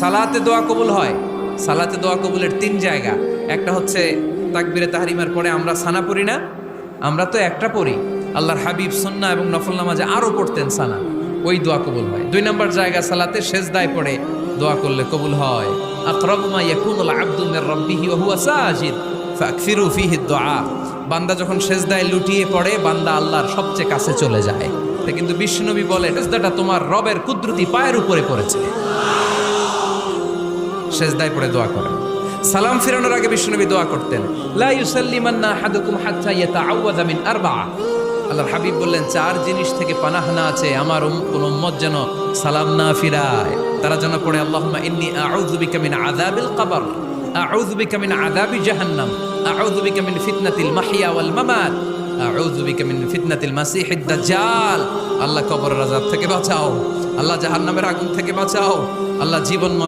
সালাতে দোয়া কবুল হয়। সালাতে দোয়া কবুলের 3 জায়গা। একটা হচ্ছে তাকবীরে তাহরিমার পরে আমরা সানা পড়ি না, আমরা তো একটা পড়ি। আল্লাহর হাবিব সুন্নাহ এবং নফল নামাজে আরো পড়তেন সানা, ওই দোয়া কবুল হয়। 2 নম্বর জায়গা সালাতে সেজদায় পড়ে দোয়া করলে কবুল হয়। আকরাবু মা ইয়াকুনুল আবদু মির রাব্বিহি ওয়া হুয়া সাজিদ ফাকসিরু ফিহি দুআ। বান্দা যখন সেজদায় লুটিয়ে পড়ে বান্দা আল্লাহর সবচেয়ে কাছে চলে যায়। তা কিন্তু বিশ্বনবী বলে সেজদাটা তোমার রবের কুদরতি পায়ের উপরে পড়েছে। সেজদায় পড়ে দোয়া করেন। সালাম ফিরানোর আগে বিশ্বনবী দোয়া করতেন, লা ইউসাল্লিমান্না আহাদুকুম হাত্তা ইয়াতাআওয়াযা মিন আরবা'a। আল্লাহর হাবিব বললেন 4 জিনিস থেকে পানাহ না আছে আমার কোন উম্মত যেন সালাম না ফিরায়। তারা যেন পড়ে আল্লাহুম্মা ইন্নী আউযু বিকা মিন আযাবিল কবর, আউযু বিকা মিন আযাবি জাহান্নাম, আউযু বিকা মিন ফিতনাতিল মাহইয়া ওয়াল মামাত, আউযু বিকা মিন ফিতনাতিল মাসিহিদ দাজ্জাল। আল্লাহ কবরের আযাব থেকে বাঁচাও, আল্লাহ জাহান্নামের আগুন থেকে বাঁচাও, আল্লাহ জীবন